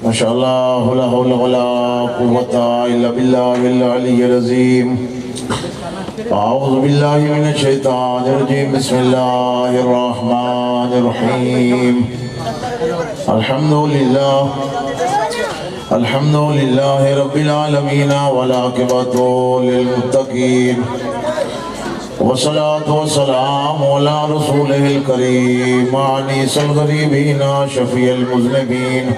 ماشاءاللہ لا حول ولا قوة الا باللہ العلی العظیم اعوذ باللہ من الشیطان الرجیم بسم اللہ الرحمن الرحیم الحمدللہ رب العالمین والعاقبۃ للمتقین والصلاة والسلام على رسوله الكريم عنيس الغريبين شفيع المذنبين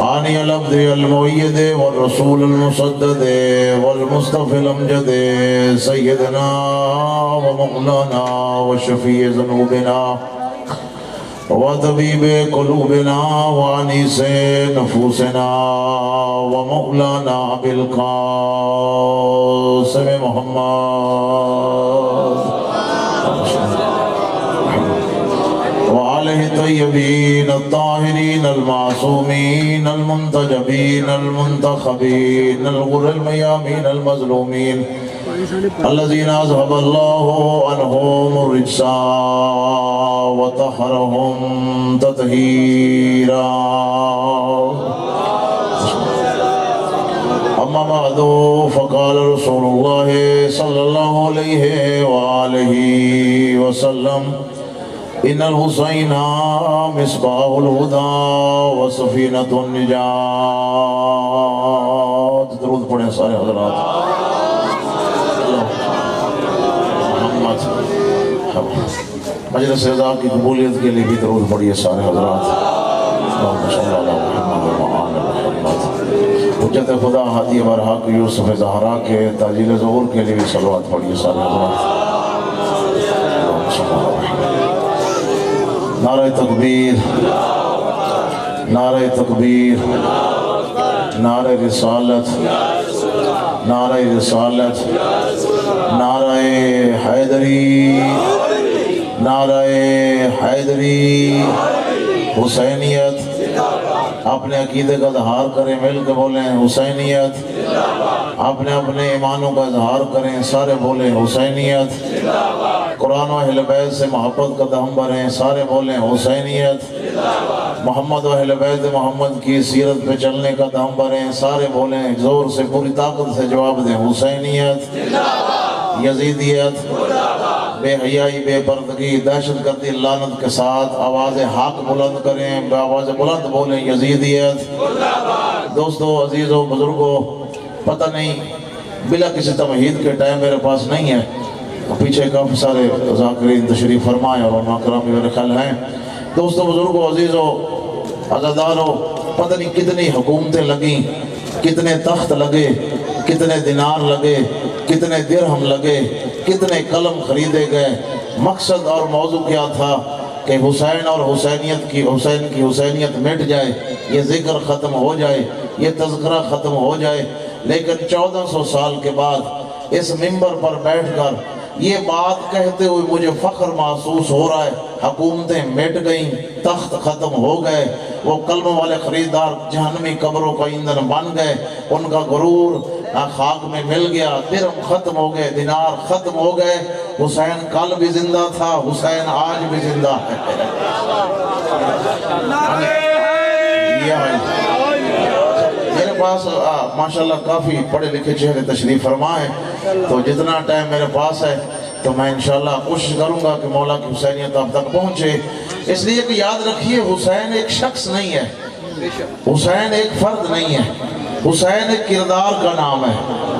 آني العبد المؤيد والرسول المسدد والمصطفى الأمجد سيدنا ومولانا وشفيع ذنوبنا وطبيب قلوبنا وعنيس نفوسنا ومولانا بالقاسم محمد وآله الطيبين الطاهرين المعصومين المنتجبين المنتخبين الغر الميامين المظلومين الذين أذهب الله عنهم الرجس وطهرهم تطهيرا أما بعد فقال رسول الله صلى الله عليه وآله وسلم إن الحسين مصباح الهدى وسفينة النجاة درود پڑھیں سارے حضرات مجلس رضا کی قبولیت کے لیے بھی درود پڑھیے سارے حضرات اللہم صلی اللہ محمد وعلی محمد حجت خدا ہادی برحق یوسف زہرا کے تاجیل ظہور کے لیے بھی صلوات پڑھیے سارے حضرات اللہم صلی اللہ محمد نعرہ تکبیر نعرہ تکبیر نعرہ رسالت نعرہ رسالت نعرہ حیدری نعرہ حیدری حسینیت اپنے عقیدے کا اظہار کریں مل کے بولیں حسینیت اپنے اپنے ایمانوں کا اظہار کریں سارے بولیں حسینیت قرآن و اہل بیت سے محبت کا دم بھریں سارے بولیں حسینیت محمد و اہل بیت محمد کی سیرت پہ چلنے کا دم بھریں سارے بولیں زور سے پوری طاقت سے جواب دیں حسینیت یزیدیت بے حیائی بے پردگی دہشت گردی لعنت کے ساتھ آواز حق بلند کریں آواز بلند بولیں یزیدیت دوستو عزیزو بزرگو پتہ نہیں بلا کسی تمہید کے ٹائم میرے پاس نہیں ہے پیچھے کافی سارے ذاکرین تشریف فرمائے اور علماء کرام میرے خیال ہیں دوستو بزرگو عزیزو عزادارو پتہ نہیں کتنی حکومتیں لگیں کتنے تخت لگے کتنے دینار لگے کتنے درہم لگے کتنے قلم خریدے گئے مقصد اور موضوع کیا تھا کہ حسین اور حسین کی حسینیت مٹ جائے یہ ذکر ختم ہو جائے یہ تذکرہ ختم ہو جائے لیکن 1400 سال کے بعد اس منبر پر بیٹھ کر یہ بات کہتے ہوئے مجھے فخر محسوس ہو رہا ہے حکومتیں مٹ گئیں تخت ختم ہو گئے وہ قلم والے خریدار جہنمی قبروں کا ایندھن بن گئے ان کا غرور خاک میں مل گیا درہم ختم ہو گئے دینار ختم ہو گئے حسین کل بھی زندہ تھا حسین آج بھی زندہ ہے میرے پاس ماشاءاللہ کافی پڑھے لکھے چہرے تشریف فرمائے تو جتنا ٹائم میرے پاس ہے تو میں انشاءاللہ کوشش کروں گا کہ مولا کی حسینیت آپ تک پہنچے اس لیے کہ یاد رکھیے حسین ایک شخص نہیں ہے حسین ایک فرد نہیں ہے حسین ایک کردار کا نام ہے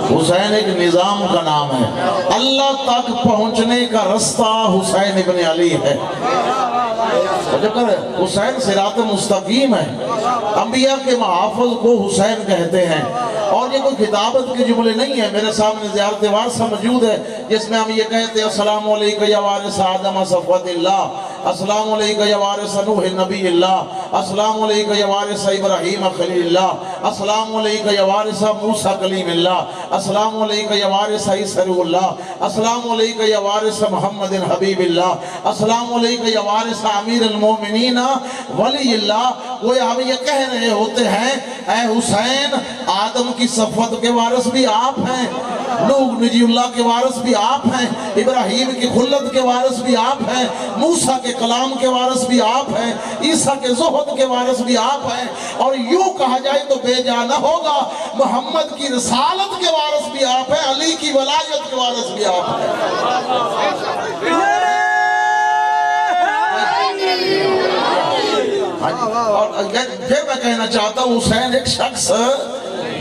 حسین ایک نظام کا نام ہے اللہ تک پہنچنے کا رستہ حسین ابن علی ہے جو کر حسین صراط مستقیم ہے، انبیاء کے محافظ کو حسین کہتے ہیں، اور یہ کوئی کتابت کے جملے نہیں ہیں۔ میرے سامنے زیارت وارثہ موجود ہے جس میں ہم یہ کہتے ہیں السلام علیکم یا وارث آدم صفوت اللہ، السلام علیکم یا وارث نوح نبی اللہ، السلام علیکم یا وارث ابراہیم خلیل اللہ، السلام علیکم یا وارث موسیٰ کلیم اللہ، السلام علیکم یا وارث عیسی روح اللہ، السلام علیکم یا وارث محمد حبیب اللہ، السلام علیکم یا وارث امیر المومنین ولی اللہ۔ وہ ہم یہ کہہ رہے ہوتے ہیں اے حسین، آدم کی صفوت کے وارث بھی آپ ہیں، نوح نجی اللہ کے وارث بھی آپ ہیں، ابراہیم کی خلت کے وارث بھی آپ ہیں، موسیٰ کے کلام کے وارث بھی آپ ہیں، عیسیٰ کے زہد کے وارث بھی آپ ہیں، اور یوں کہا جائے تو بے جا نہ ہوگا، محمد کی رسالت کے وارث بھی آپ ہیں، علی کی ولایت کے وارث بھی آپ ہیں۔ اور پھر میں کہنا چاہتا ہوں حسین ایک شخص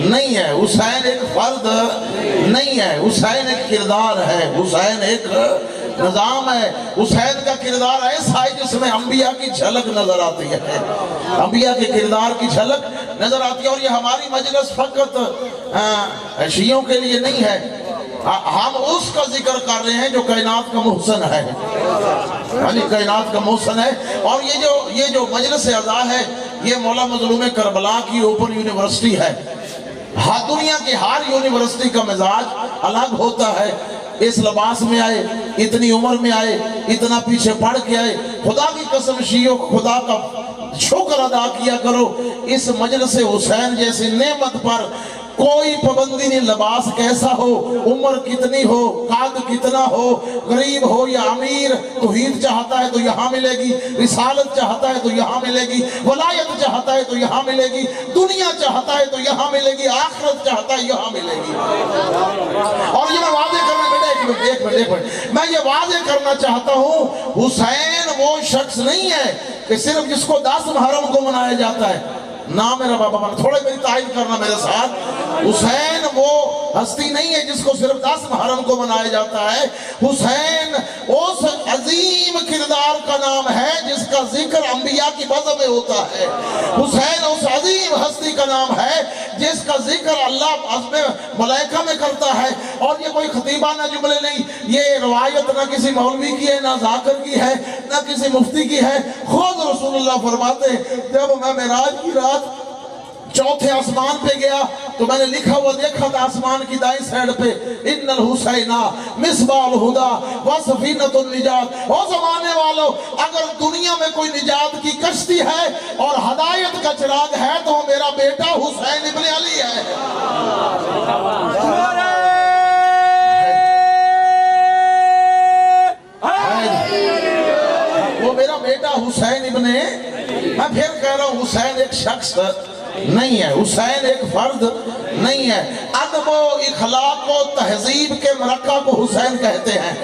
نہیں ہے، حسین ایک فرد نہیں ہے، حسین ایک کردار ہے، حسین ایک نظام ہے۔ حسین کا کردار ایسا ہے جس میں انبیاء کی جھلک نظر آتی ہے، انبیاء کے کردار کی جھلک نظر آتی ہے۔ اور یہ ہماری مجلس فقط شیعوں کے لیے نہیں ہے، ہم اس کا ذکر کر رہے ہیں جو کائنات کا محسن ہے، یعنی کائنات کا محسن ہے۔ اور یہ جو مجلس اعزاز ہے یہ مولا مظلوم کربلا کی اوپن یونیورسٹی ہے۔ دنیا کی ہر یونیورسٹی کا مزاج الگ ہوتا ہے، اس لباس میں آئے، اتنی عمر میں آئے، اتنا پیچھے پڑھ کے آئے۔ خدا کی قسم شیعوں خدا کا شکر ادا کیا کرو، اس مجلس حسین جیسی نعمت پر کوئی پابندی نہیں، لباس کیسا ہو، عمر کتنی ہو، قد کتنا ہو، غریب ہو یا امیر، توحید چاہتا ہے تو یہاں ملے گی، رسالت چاہتا ہے تو یہاں ملے گی، ولایت چاہتا ہے تو یہاں ملے گی، دنیا چاہتا ہے تو یہاں ملے گی، آخرت چاہتا ہے یہاں ملے گی۔ اور یہ میں واضح کرنا ایک منٹ میں یہ واضح کرنا چاہتا ہوں، حسین وہ شخص نہیں ہے کہ صرف جس کو 10 محرم کو منایا جاتا ہے۔ نہ میرا بابا من تھوڑے میری تائید کرنا میرے ساتھ، حسین وہ ہستی نہیں ہے جس کو صرف 10 محرم کو منایا جاتا ہے۔ حسین اس عظیم کردار کا نام ہے جس کا ذکر انبیاء کی بزم میں ہوتا ہے۔ حسین اس عظیم ہستی کا نام ہے جس کا ذکر اللہ عزم ملائکہ میں کرتا ہے۔ اور یہ کوئی خطیبانہ جملے نہیں، یہ روایت نہ کسی مولوی کی ہے، نہ ذاکر کی ہے، نہ کسی مفتی کی ہے، خود رسول اللہ فرماتے ہیں جب میں معراج کی رات چوتھے آسمان پہ گیا تو میں نے لکھا ہوا دیکھا تھا آسمان کی دائیں سائڈ پہ ان الحسین مصباح الہدا وسفینۃ النجات۔ او زمانے والو، اگر دنیا میں کوئی نجات کی کشتی ہے اور ہدایت کا چراغ ہے تو وہ میرا بیٹا حسین ابن علی ہے۔ وہ میرا بیٹا حسین ابن، میں پھر کہہ رہا ہوں حسین ایک شخص نہیں ہے، حسین ایک فرد نہیں ہے۔ ادب و اخلاق و تہذیب کے مرکہ کو حسین کہتے ہیں۔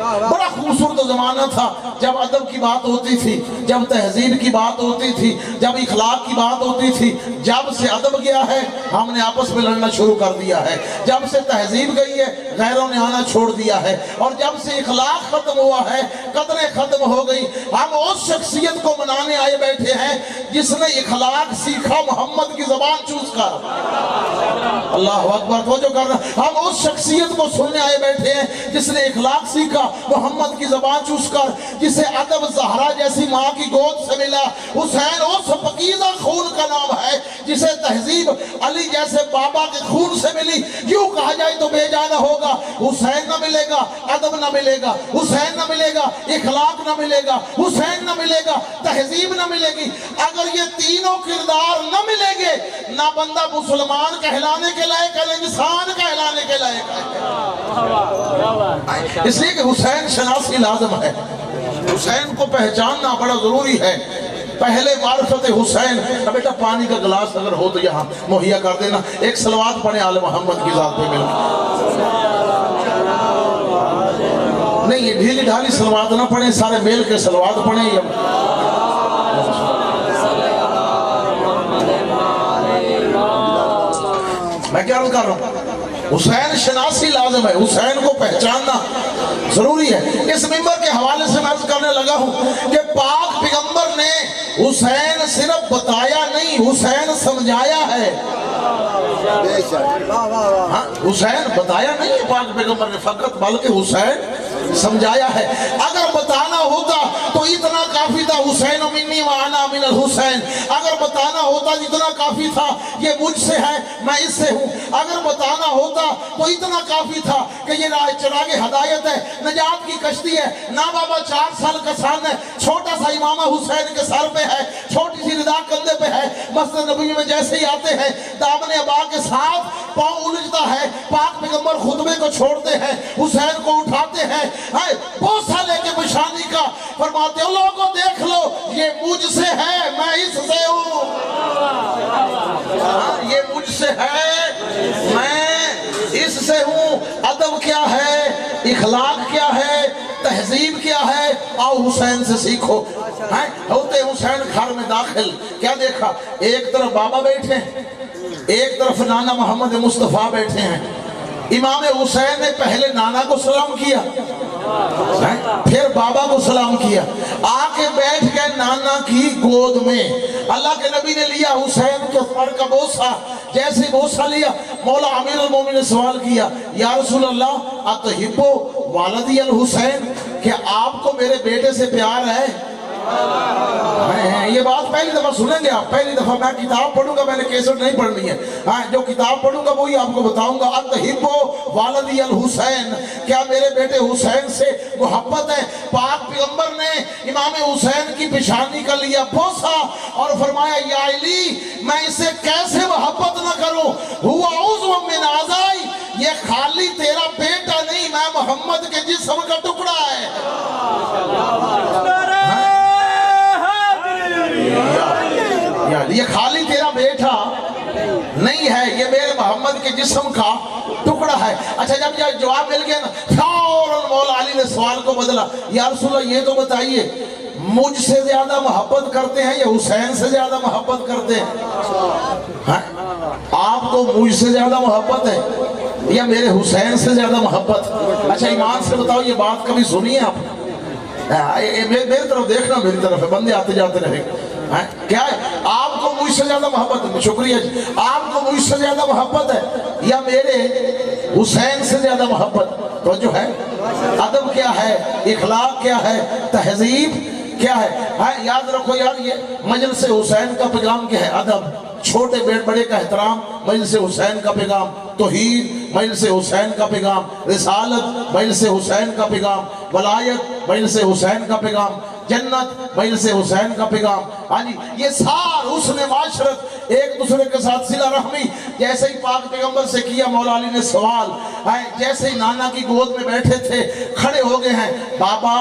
بڑا خوبصورت زمانہ تھا جب ادب کی بات ہوتی تھی، جب تہذیب کی بات ہوتی تھی، جب اخلاق کی بات ہوتی تھی۔ جب سے ادب گیا ہے ہم نے آپس میں لڑنا شروع کر دیا ہے، جب سے تہذیب گئی ہے غیروں نے آنا چھوڑ دیا ہے، اور جب سے اخلاق ختم ہوا ہے قدریں ختم ہو گئی۔ ہم اس شخصیت کو منانے آئے بیٹھے ہیں جس نے اخلاق سیکھا محمد کی زبان چوس کر۔ اللہ اکبر، توجہ کرنا، ہم اس شخصیت کو سننے آئے بیٹھے ہیں جس نے اخلاق سیکھا محمد کی زبان چوس کر، جسے ادب زہرا جیسی ماں کی گود سے ملا۔ حسین اس پاکیزہ خون کا نام ہے جسے تہذیب علی جیسے بابا کے خون سے ملی۔ یوں کہا جائے تو بے جانا ہوگا، حسین نہ ملے گا ادب نہ ملے گا، حسین نہ ملے گا اخلاق نہ ملے گا، حسین نہ ملے گا تہذیب نہ ملے گی۔ اگر یہ تینوں کردار نہ ملیں گے نہ بندہ مسلمان کہلانے کے لائق ہے، انسان کہلانے کے لائق ہے۔ اس لیے کہ حسین شناسی لازم ہے، حسین کو پہچاننا بڑا ضروری ہے۔ پہلے معرفت حسین، بیٹا پانی کا گلاس اگر ہو تو یہاں مہیا کر دینا، ایک صلوات پڑھیں آل محمد کی ذات پہ مل نہیں، یہ ڈھیلی ڈھالی صلوات نہ پڑھیں، سارے میل کے صلوات پڑھیں۔ میں کیا عرض کر رہا ہوں، حسین شناسی لازم ہے، حسین کو پہچاننا ضروری ہے۔ اس ممبر کے حوالے سے میں عرض کرنے لگا ہوں کہ پاک پیغمبر نے حسین صرف بتایا نہیں، حسین سمجھایا ہے۔ حسین بتایا نہیں ہے پاک پیغمبر نے فقط، بلکہ حسین سمجھایا ہے۔ اگر بتانا ہوتا تو اتنا کافی تھا، حسین منی وانا من الحسین۔ اگر بتانا ہوتا اتنا کافی تھا، یہ مجھ سے ہے میں اس سے ہوں۔ اگر بتانا ہوتا تو اتنا کافی تھا کہ یہ چراغ ہدایت ہے، نجات کی کشتی ہے۔ نا بابا 4 سال کا سن ہے، چھوٹا سا امامہ حسین کے سر پہ ہے، چھوٹی سی ردا کندھے پہ ہے۔ مسجد نبوی میں جیسے ہی آتے ہیں دامن ابا کے ساتھ پاؤں الجھتا ہے، پاک پیغمبر خطبے کو چھوڑتے ہیں، حسین کو اٹھاتے ہیں، بوسہ لے کے پیشانی کا فرماتے ہیں لوگوں دیکھ لو یہ مجھ سے ہے میں اس سے ہوں، یہ مجھ سے ہے میں اس سے ہوں۔ ادب کیا ہے، اخلاق کیا ہے، تہذیب کیا ہے، آؤ حسین سے سیکھو۔ ہوتے حسین گھر میں داخل کیا دیکھا، ایک طرف بابا بیٹھے ہیں، ایک طرف نانا محمد مصطفیٰ بیٹھے ہیں۔ امام حسین نے پہلے نانا کو سلام کیا، پھر بابا کو سلام کیا، آ کے بیٹھ گئے نانا کی گود میں۔ اللہ کے نبی نے لیا حسین کے سر کا بوسہ، جیسے بوسہ لیا مولا امیر المومنین نے سوال کیا یا رسول اللہ اتحبو والدی الحسین، کہ آپ کو میرے بیٹے سے پیار ہے؟ یہ بات پہلی دفعہ سنیں گے آپ، پہلی دفعہ میں کتاب پڑھوں گا، میں نے کیسٹ نہیں پڑھنی ہے، جو کتاب پڑھوں گا وہی آپ کو بتاؤں گا۔ اتحبو والدی الحسین، کیا میرے بیٹے حسین سے محبت ہے؟ پاک پیغمبر نے امام حسین کی پیشانی کا لیا بوسہ اور فرمایا یا علی میں اسے کیسے محبت نہ کروں، ہوا عضو من اعضائی، یہ خالی تیرا بیٹا نہیں میں محمد کے جسم کا ٹکڑا ہے۔ یہ خالی تیرا بیٹا نہیں ہے، یہ میرے محمد کے جسم کا ٹکڑا ہے۔ اچھا جب یہ جواب مل گیا نا، فوراً مولا علی نے سوال کو بدلا، یا رسول اللہ یہ تو بتائیے مجھ سے زیادہ محبت کرتے ہیں یا حسین سے زیادہ محبت کرتے ہیں؟ آپ کو مجھ سے زیادہ محبت ہے یا میرے حسین سے زیادہ محبت؟ اچھا ایمان سے بتاؤ یہ بات کبھی سنی ہے آپ؟ میری طرف دیکھنا، میری طرف ہے، بندے آتے جاتے رہے۔ کیا ہے آپ کو مجھ سے زیادہ محبت ہے؟ شکریہ جی، آپ کو مجھ سے زیادہ محبت ہے یا میرے حسین سے زیادہ محبت؟ تو جو ہے ادب کیا ہے، اخلاق کیا ہے، تہذیب کیا ہے؟ یاد رکھو یار، یہ مجلس حسین کا پیغام کیا ہے؟ ادب، چھوٹے بڑے کا احترام، مجلس حسین کا پیغام توحید، مجلس حسین کا پیغام رسالت، مجلس حسین کا پیغام ولایت، مجلس حسین کا پیغام جنت، مجلس حسین کا پیغام۔ یہ سار حسن معاشرت، ایک دوسرے کے ساتھ صلہ رحمی، جیسے ہی پاک پیغمبر سے کیا مولا علی نے سوال، جیسے ہی نانا کی گود میں بیٹھے تھے کھڑے ہو گئے ہیں، بابا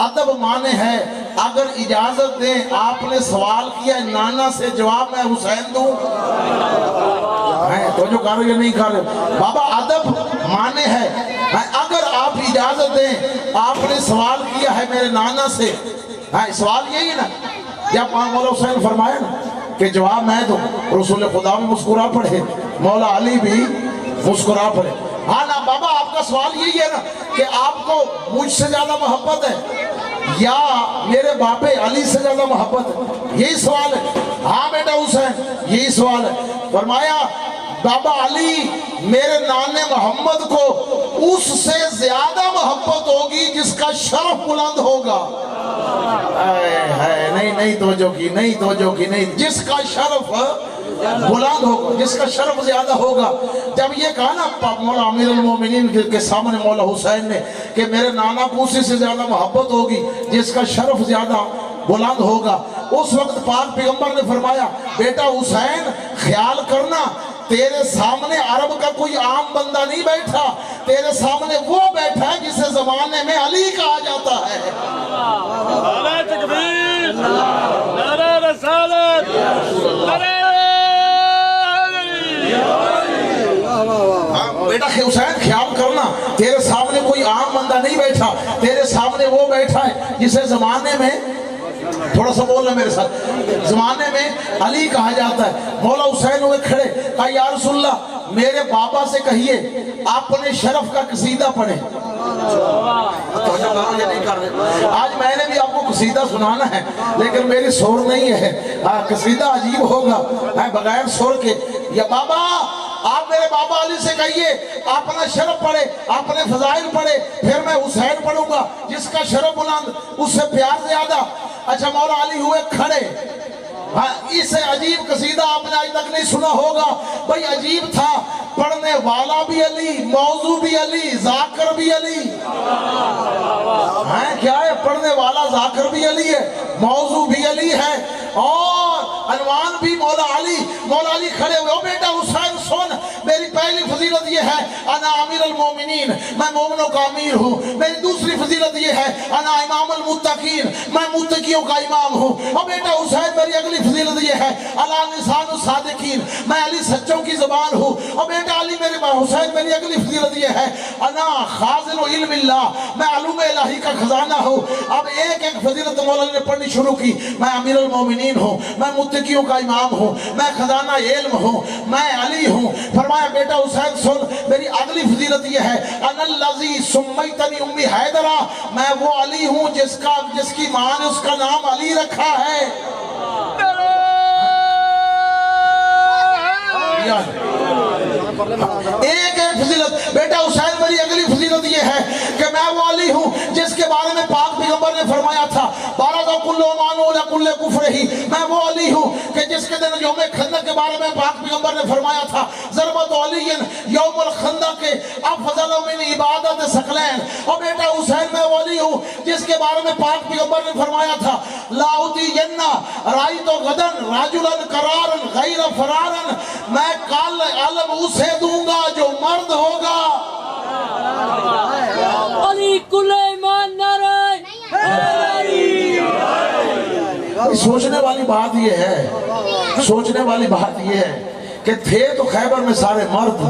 ادب مانے ہے، اگر اجازت دیں آپ نے سوال کیا نانا سے جواب میں حسین دوں؟ تو جو کہہ رہے نہیں کہہ رہے، بابا ادب مانے ہے، اگر آپ اجازت دیں آپ نے سوال کیا ہے میرے نانا سے، سوال یہی ہے نا، جب مولا حسین فرمایا نا کہ جواب میں دوں، رسول خدا بھی مسکرا پڑے، مولا علی بھی مسکرا پڑے۔ ہاں نا بابا آپ کا سوال یہی ہے نا کہ آپ کو مجھ سے زیادہ محبت ہے یا میرے باپے علی سے زیادہ محبت ہے؟ یہی سوال ہے۔ ہاں بیٹا حسین یہی سوال ہے۔ فرمایا بابا علی میرے نانے محمد کو اس سے زیادہ محبت ہوگی جس کا شرف بلند ہوگا۔ نہیں توجہ کی، نہیں توجہ کی، نہیں، جس کا شرف بلند ہوگا، جس کا شرف زیادہ ہوگا۔ جب یہ کہا نا مولا امیر المومنین کے سامنے مولا حسین نے کہ میرے نانا کو اسی سے زیادہ محبت ہوگی جس کا شرف زیادہ بلند ہوگا، اس وقت پاک پیغمبر نے فرمایا بیٹا حسین خیال کرنا تیرے سامنے عرب کا کوئی عام بندہ نہیں بیٹھا، تیرے سامنے وہ بیٹھا ہے جسے زمانے میں علی کہا جاتا ہے۔ نعرہ تکبیر، نعرہ رسالت، نعرہ بیٹا حسین خیال کرنا تیرے سامنے کوئی عام بندہ نہیں بیٹھا، تیرے سامنے وہ بیٹھا ہے جسے زمانے میں تھوڑا سا بولنا میرے ساتھ. زمانے میں علی کہا جاتا ہے. مولا حسین ہوئے کھڑے, کہا یا رسول اللہ میرے بابا سے کہیے اپنے شرف کا قصیدہ پڑھیں. آج میں نے بھی آپ کو قصیدہ سنانا ہے لیکن میری سور نہیں ہے. قصیدہ عجیب ہوگا بغیر سور کے. یا بابا آپ میرے بابا علی سے کہیے اپنا شرف پڑھے, اپنے فضائل پڑھے, پھر میں حسین پڑھوں گا جس کا شرف بلند اس سے پیار زیادہ. اچھا مولا علی ہوئے کھڑے. اس سے عجیب قصیدہ آپ نے آج تک نہیں سنا ہوگا. بھئی عجیب تھا, پڑھنے والا بھی علی, موضوع بھی علی, ذاکر بھی علی. کیا ہے, پڑھنے والا ذاکر بھی علی ہے, موضوع بھی علی ہے, اور عنوان بھی مولا علی. مولا علی کھڑے ہوئے, او بیٹا حسین سن, میری پہلی فضیلت یہ ہے انا امیر المومنین, میں مومنوں کا امیر ہوں. میری دوسری فضیلت یہ ہے انا امام المتقین, میں متقیوں کا امام ہوں. او بیٹا حسین میری اگلی فضیلت یہ ہے علی لسان الصادقین, میں علی سچوں کی زبان ہوں. او بیٹا علی میرے حسین میری اگلی فضیلت یہ ہے انا خازن علم اللہ, میں علوم الہی کا خزانہ ہوں. اب ایک ایک فضیلت مولا نے پڑھنی شروع کی. میں امیر المومنین ہوں, میں متقیوں کا امام ہوں, میں خزانہ علم ہوں, میں علی ہوں. فرمایا بیٹا حسین سن, میری اگلی فضیلت یہ ہے انا الذی سمیتنی امی حیدرہ, میں وہ علی ہوں جس کی ماں نے اس کا نام علی رکھا ہے. ایک ایک فضیلت. بیٹا حسین میری اگلی فضیلت یہ ہے کہ میں وہ علی ہوں جس کے بارے میں پاک پیغمبر نے فرمایا تھا بارہ کل مانو کل کفر ہی. میں وہ علی ہوں کہ جس کے دن یوم خندق کے بارے میں پاک پیغمبر نے فرمایا تھا ضربت علی یوم الخندق کے افضل من عبادت ثقلین. اور بیٹا حسین میں وہ علی ہوں جس کے بارے میں پاک پیغمبر نے فرمایا تھا لا اطیعن رایت غدن رجلا قرارا غیر فرارا, میں کل علم اسے دوں گا جو مرد ہوگا. علی کل ایمان نعرہ. سوچنے والی بات یہ ہے, سوچنے والی بات یہ ہے کہ تھے تو خیبر میں سارے مرد.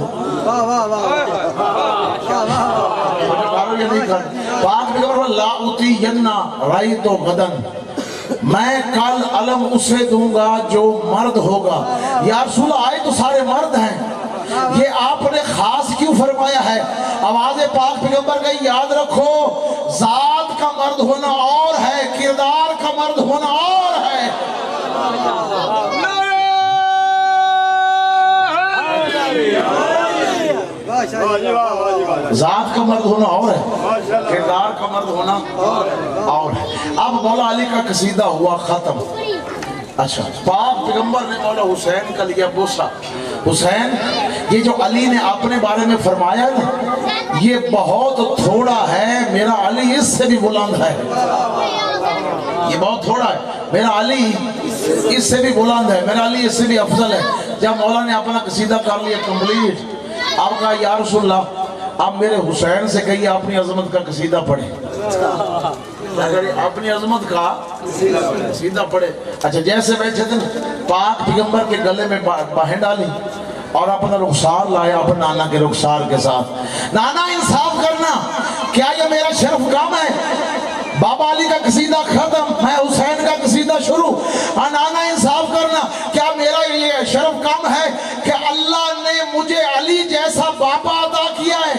پاک پیغمبر لا اطیعن رایت غدن, میں کل علم اسے دوں گا جو مرد ہوگا. یا رسول آئے تو سارے مرد ہیں, یہ آپ نے خاص کیوں فرمایا ہے؟ آواز پاک پیغمبر کا یاد رکھو, ذات کا مرد ہونا اور ہے, کردار کا مرد ہونا اور ہے. ذات کا مرد ہونا اور ہے, کردار کا مرد ہونا اور ہے. اب مولا علی کا قصیدہ ہوا ختم. اچھا, پاک پیغمبر نے مولا حسین کا لیا بوسہ. حسین یہ جو علی نے اپنے بارے میں فرمایا نا, یہ بہت تھوڑا ہے, میرا علی اس سے بھی بلند ہے. یہ بہت تھوڑا ہے, میرا علی اس سے بھی بلند ہے, میرا علی اس سے بھی افضل ہے. جب مولا نے اپنا قصیدہ کر لیا کمپلیٹ, اب کہا یا رسول اللہ اب میرے حسین سے کہیے اپنی عظمت کا قصیدہ پڑھیں. اگر اپنی عظمت کا قصیدہ پڑھے. اچھا, جیسے بیٹھے تھے پاک پیغمبر کے گلے میں باہیں ڈالی اور اپنا رخسار لایا اپنے نانا کے رخسار کے ساتھ. نانا انصاف کرنا, کیا یہ میرا شرف کم ہے؟ بابا علی کا قصیدہ ختم, میں حسین کا قصیدہ شروع. نانا انصاف کرنا, کیا میرا یہ شرف کم ہے کہ اللہ نے مجھے علی جیسا باپا عطا کیا ہے؟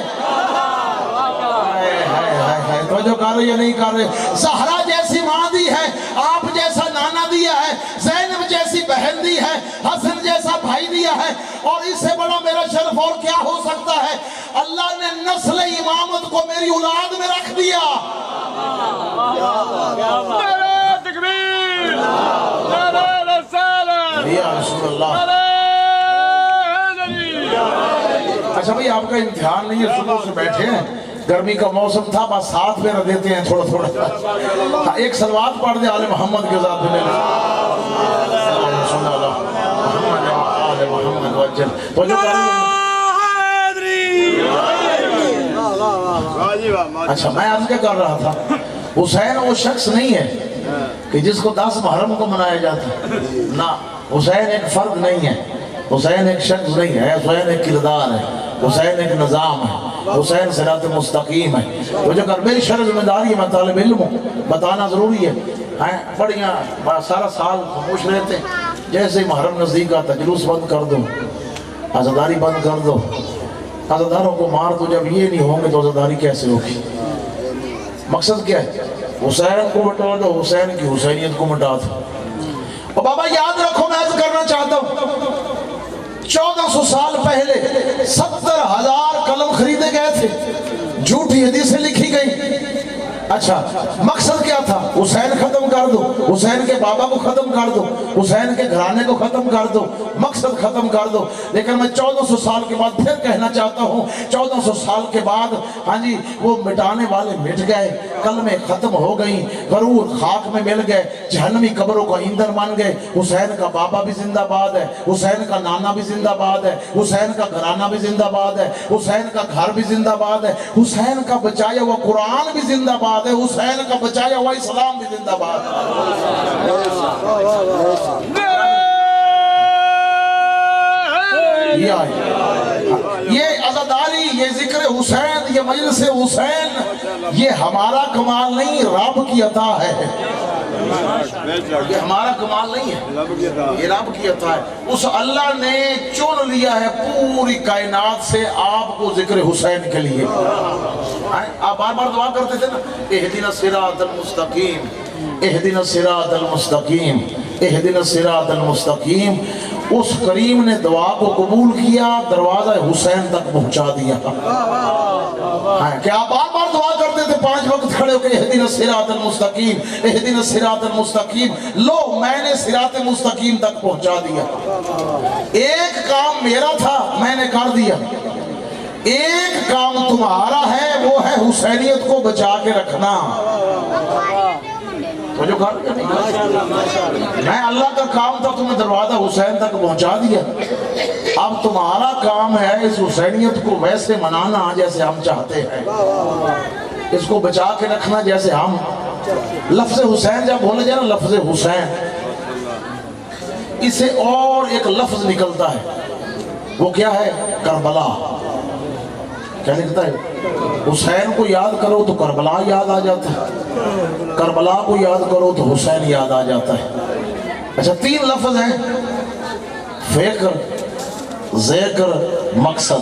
تو جو کر رہے یا نہیں کر رہے, زہرا جیسی ماں دی ہے, آپ جیسا نانا دیا ہے, زینب جیسی بہن دی ہے, حسن جیسا بھائی دیا ہے, اور اس سے بڑا میرا شرف اور کیا ہو سکتا ہے؟ اللہ نے نسل امامت کو میری اولاد میں رکھ دیا. نعرہ تکبیر, نعرہ رسالت, یا رسول اللہ. نعرہ حیدری. اچھا بھئی, آپ کا امتحان نہیں ہے, صبح سے بیٹھے ہیں, گرمی کا موسم تھا, بس ساتھ میں نہ دیتے ہیں تھوڑا تھوڑا. ایک سلوات پڑھ دے آل محمد کے ذات میں. اچھا, میں عرض کیا کر رہا تھا, حسین وہ شخص نہیں ہے کہ جس کو 10 محرم کو منایا جاتا نہ. حسین ایک فرد نہیں ہے, حسین ایک شخص نہیں ہے, حسین ایک کردار ہے, حسین ایک نظام ہے, حسین صراط مستقیم ہے. تو جو کر میری شرع ذمہ داری ہے, میں طالب علم ہوں, بتانا ضروری ہے. ہیں بڑیاں سارا سال خاموش رہتے، جیسے ہی محرم نزدیک آتا جلوس بند کر دو، عزاداری بند کر دو، عزاداروں کو مار دو۔ جب یہ نہیں ہوں گے تو عزاداری کیسے ہوگی؟ مقصد کیا ہے؟ حسین کو مٹا دو، حسین کی حسینیت کو مٹا دو۔ اور بابا یاد رکھو، میں عرض کرنا چاہتا ہوں 1400 سال پہلے 70,000 قلم خریدے گئے تھے، جھوٹی حدیثیں لکھی گئی۔ اچھا مقصد کیا تھا؟ حسین ختم کر دو، حسین کے بابا کو ختم کر دو، حسین کے گھرانے کو ختم کر دو، مقصد ختم کر دو۔ لیکن میں 1400 سال کے بعد پھر کہنا چاہتا ہوں، 1400 سال کے بعد ہاں جی وہ مٹانے والے مٹ گئے، کلمیں ختم ہو گئیں، غرور خاک میں مل گئے، جہنمی قبروں کا ایندھن بن گئے۔ حسین کا بابا بھی زندہ باد ہے، حسین کا نانا بھی زندہ باد ہے، حسین کا گھرانہ بھی زندہ باد ہے، حسین کا گھر بھی زندہ باد ہے، حسین کا بچایا ہوا قرآن بھی زندہ باد ہے، حسین کا بچایا ہوا اسلام بھی زندہ باد ہے۔ یہ عزاداری، یہ ذکر حسین، یہ مجلس حسین، یہ ہمارا کمال نہیں، رب کی عطا ہے۔ یہ ہمارا کمال نہیں ہے، یہ رب کی عطا ہے۔ اس اللہ نے چن لیا ہے پوری کائنات سے آپ کو ذکر حسین کے لیے۔ آپ بار بار دعا کرتے تھے نا، اہدنا الصراط المستقیم، اہدنا الصراط المستقیم، اہدنا الصراط المستقیم۔ اس کریم نے دعا کو قبول کیا، دروازہ حسین تک پہنچا دیا۔ کیا آپ بار بار دعا کرتے تھے 5 وقت کھڑے ہو کے اہدنا الصراط المستقیم، اہدنا الصراط المستقیم؟ لو میں نے صراط مستقیم تک پہنچا دیا۔ ایک کام میرا تھا، میں نے کر دیا، ایک کام تمہارا ہے، وہ ہے حسینیت کو بچا کے رکھنا۔ میں اللہ کا کام تھا، تمہیں دروازہ حسین تک پہنچا دیا۔ اب تمہارا کام ہے اس حسینیت کو ویسے منانا جیسے ہم چاہتے ہیں، اس کو بچا کے رکھنا جیسے ہم۔ لفظ حسین جب بولے جائے نا، لفظ حسین، اسے اور ایک لفظ نکلتا ہے، وہ کیا ہے؟ کربلا۔ کیا لکھتا ہے؟ حسین کو یاد کرو تو کربلا یاد آ جاتا ہے، کربلا کو یاد کرو تو حسین یاد آ جاتا ہے۔ اچھا 3 لفظ ہیں، فکر، ذکر، مقصد۔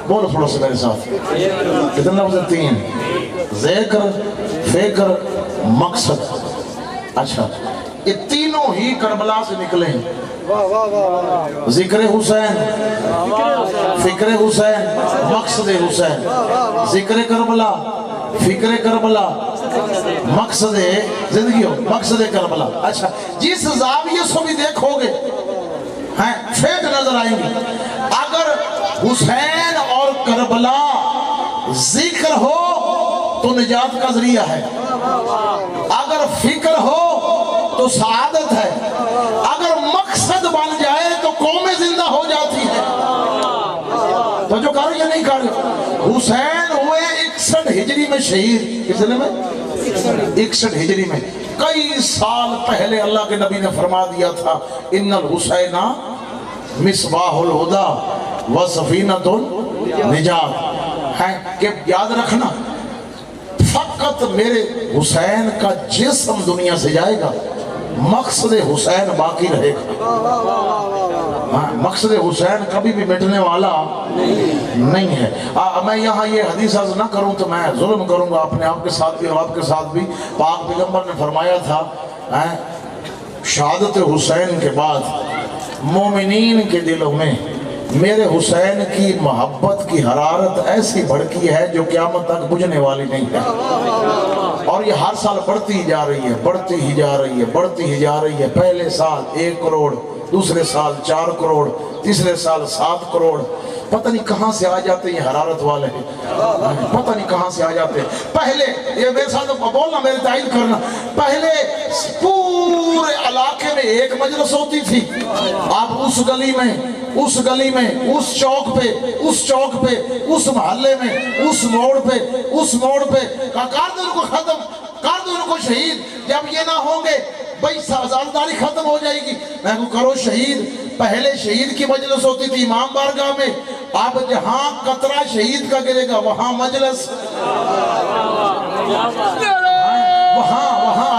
بولو تھوڑا سے میرے ساتھ، کتنے لفظ ہیں؟ 3، ذکر، فکر، مقصد۔ اچھا یہ تینوں ہی کربلا سے نکلے ہیں۔ ذکر حسین، فکر حسین، مقصد حسین۔ ذکر کربلا، فکر کربلا، مقصد زندگی ہو، مقصد کربلا۔ اچھا جس زاویے سے بھی دیکھو گے فیک نظر آئیں گی۔ اگر حسین اور کربلا ذکر ہو تو نجات کا ذریعہ ہے، اگر فکر ہو تو سعادت ہے، اگر مقصد بن جائے تو قومیں زندہ ہو جاتی ہے۔ تو جو کر یا نہیں کر، حسین ہوئے 61 ہجری میں شہید۔ کتنے میں؟ 61 ہجری میں۔ کئی سال پہلے اللہ کے نبی نے فرما دیا تھا، ان الحسین مصباح الہدی و سفینۃ النجات، ہے کہ یاد رکھنا فقط میرے حسین کا جسم دنیا سے جائے گا، مقصد حسین باقی رہے گا۔ مقصد حسین کبھی بھی مٹنے والا نہیں ہے۔ میں یہاں یہ حدیث عرض نہ کروں تو میں ظلم کروں گا اپنے آپ کے ساتھ بھی اور آپ کے ساتھ بھی۔ پاک پیغمبر نے فرمایا تھا شہادت حسین کے بعد مومنین کے دلوں میں میرے حسین کی محبت کی حرارت ایسی بڑھتی ہے جو قیامت تک بجھنے والی نہیں ہے، اور یہ ہر سال بڑھتی ہی جا رہی ہے، بڑھتی ہی جا رہی ہے، بڑھتی ہی جا رہی ہے۔ پہلے سال 1 کروڑ، دوسرے سال 4 کروڑ، تیسرے سال 7 کروڑ۔ پتہ نہیں کہاں سے آ جاتے یہ حرارت والے، پتہ نہیں کہاں سے آ جاتے۔ پہلے یہ میرے ساتھ بولنا، میرے تائید کرنا، پہلے پورے علاقے میں ایک مجلس ہوتی تھی، آپ اس گلی میں، اس گلی میں، اس چوک پہ، اس چوک پہ، اس محلے میں، اس موڑ پہ، اس موڑ پہ، کر دو ان کو ختم، کر دو ان کو شہید۔ جب یہ نہ ہوں گے بھائی سازداری ختم ہو جائے گی۔ میں کو کرو شہید۔ پہلے شہید کی مجلس ہوتی تھی امام بارگاہ میں، اب جہاں قطرہ شہید کا گرے گا وہاں مجلس، وہاں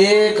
1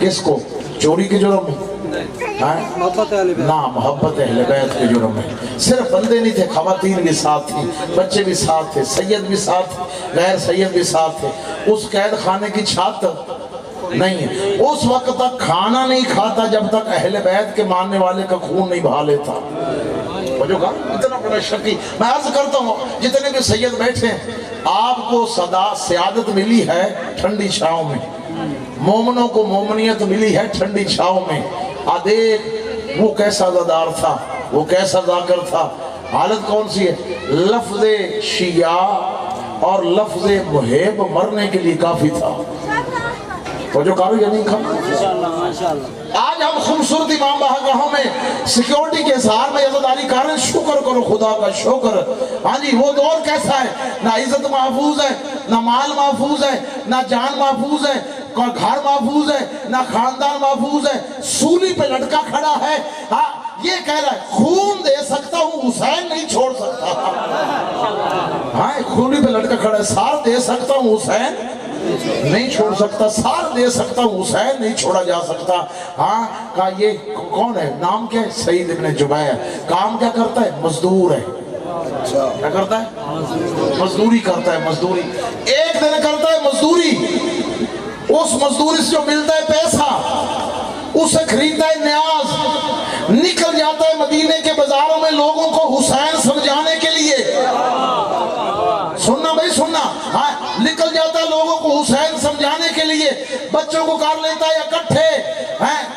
کس کو؟ چوری کے جرم میں؟ نہ، محبت اہل بیت کے جرم میں۔ صرف بندے نہیں تھے، خواتین بھی ساتھ تھیں، بچے بھی ساتھ تھے، سید بھی ساتھ تھے، غیر سید بھی ساتھ تھے۔ اس قید خانے کی چھت نہیں ہے، اس وقت تک کھانا نہیں کھاتا جب تک اہل بیت کے ماننے والے کا خون نہیں بہا لیتا۔ جو کہا اتنا بڑا شکی، میں عرض کرتا ہوں جتنے بھی سید بیٹھے ہیں، آپ کو سیادت ملی ہے ٹھنڈی چھاؤں میں، مومنوں کو مومنیت ملی ہے ٹھنڈی چھاؤں میں۔ دیکھ وہ کیسا زدار تھا، وہ کیسا ذاکر تھا۔ حالت کون سی ہے؟ لفظ شیعہ اور لفظ محب مرنے کے لیے کافی تھا۔ تو جو کارو یا نہیں کھا؟ آج ہم خوبصورت امام باہگاہوں میں سیکیورٹی کے اظہار میں عزتداری کر رہے ہیں، شکر کرو خدا کا شکر۔ ہاں جی، وہ دور کیسا ہے؟ نہ عزت محفوظ ہے، نہ مال محفوظ ہے، نہ جان محفوظ ہے، گھر محفوظ ہے، نہ خاندان محفوظ ہے، سولی پہ لٹکا کھڑا ہے۔ ہاں یہ کہہ رہا ہے خون دے سکتا ہوں، حسین نہیں چھوڑ سکتا۔ ہاں خونی پہ لٹکا کھڑا ہے، ساتھ دے سکتا ہوں، حسین نہیں چھوڑ سکتا، ساتھ دے سکتا ہوں، حسین نہیں چھوڑا جا سکتا۔ ہاں کہا یہ کون ہے؟ نام کیا ہے؟ سعید ابن جبیر۔ کام کیا کرتا ہے؟ مزدور ہے۔ کیا کرتا ہے؟ مزدوری کرتا ہے، مزدوری۔ ایک دن کرتا ہے مزدوری، اس مزدوری سے جو ملتا ہے پیسہ اسے خریدتا ہے نیاز، نکل جاتا ہے مدینے کے بازاروں میں لوگوں کو حسین سمجھانے کے لیے۔ سننا بھائی سننا، ہاں نکل جاتا ہے لوگوں کو حسین سمجھانے کے لیے، بچوں کو کر لیتا ہے اکٹھے،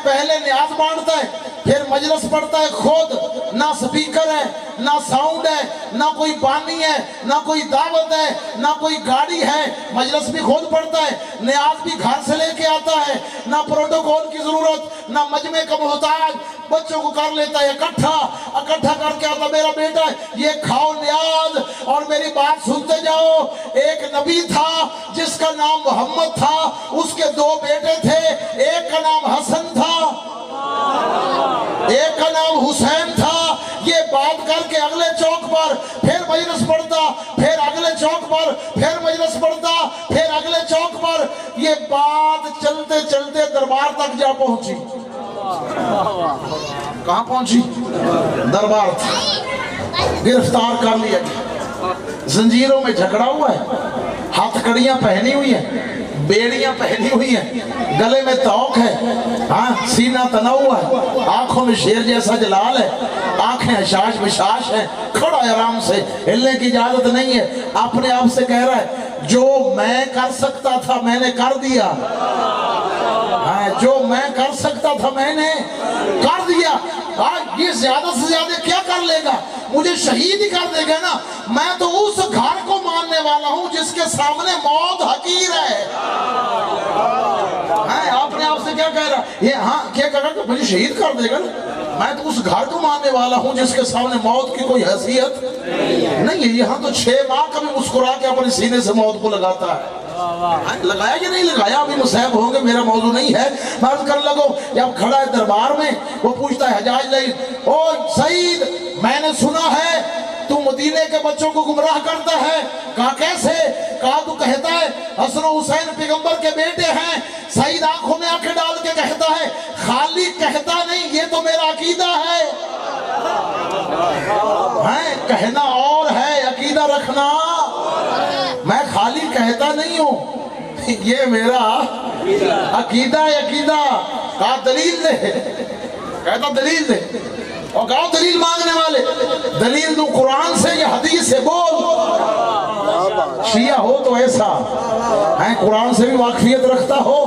پہلے نیاز بانٹتا ہے، پھر مجلس پڑھتا ہے خود، نہ سپیکر ہے، نہ ساؤنڈ ہے، نہ کوئی بانی ہے، نہ کوئی دعوت ہے، نہ کوئی گاڑی ہے، مجلس بھی خود پڑھتا ہے، نیاز بھی گھر سے لے کے آتا ہے، نہ پروٹوکول کی ضرورت، نہ مجمع کا محتاج، بچوں کو کر لیتا ہے اکٹھا کر کے آتا، میرا بیٹا یہ کھاؤ نیاز اور میری بات سنتے جاؤ۔ ایک نبی تھا جس کا نام محمد تھا، اس کے دو بیٹے تھے، ایک کا نام حسن تھا، ایک کا نام حسین تھا۔ یہ بات کر کے اگلے چوک پر پھر مجلس پڑھتا، پھر اگلے چوک پر پھر مجلس پڑھتا، پھر اگلے چوک پر، یہ بات چلتے چلتے دربار تک جا پہنچی۔ کہاں پہنچی؟ دربار تک۔ گرفتار کر لیا گیا، زنجیروں میں جھگڑا ہوا ہے، ہاتھ کڑیاں پہنی ہوئی ہیں، بیڑیاں پہنی ہوئی ہیں، گلے میں توق ہے، سینہ تنا ہوا ہے، آنکھوں میں شیر جیسا جلال ہے، آنکھیں حشاش بشاش ہیں، کھڑا آرام سے، ہلنے کی اجازت نہیں ہے۔ اپنے آپ سے کہہ رہا ہے جو میں کر سکتا تھا میں نے کر دیا، جو میں کر سکتا تھا میں نے کر دیا۔ یہ زیادہ سے زیادہ کیا کر لے گا؟ مجھے شہید ہی کر دے گا نا۔ میں تو اس گھر کو ماننے والا ہوں جس کے سامنے موت حقیر ہے۔ آپ نے آپ سے کیا کہہ رہا؟ یہ کیا کہہ رہا کہ مجھے شہید کر دے گا نا؟ میں تو اس گھر کو ماننے والا ہوں جس کے سامنے موت کی کوئی حیثیت نہیں ہے۔ یہاں تو 6 ماہ کبھی مسکرا کے اپنے سینے سے موت کو لگاتا ہے۔ لگایا کہ نہیں لگایا ابھی مصیب ہوں گے، میرا موضوع نہیں ہے۔ میں عرض کر لگو جب کھڑا ہے دربار میں، وہ پوچھتا ہے حجاج لئی، او سعید میں نے سنا ہے تو مدینے کے بچوں کو گمراہ کرتا ہے۔ کہا کیسے؟ کہا تو کہتا ہے حسن و حسین پیغمبر کے بیٹے ہیں۔ سعید آنکھوں میں آنکھیں ڈال کے کہتا ہے خالی کہتا نہیں، یہ تو میرا عقیدہ ہے۔ کہنا اور ہے، عقیدہ رکھنا میں خالی کہتا نہیں ہوں، یہ میرا عقیدہ ہے۔ عقیدہ کہا دلیل دے، کہتا دلیل دے، اور کہا دلیل مانگنے والے، دلیل دوں قرآن سے یا حدیث سے؟ بول۔ شیعہ ہو تو ایسا قرآن سے بھی واقفیت رکھتا ہو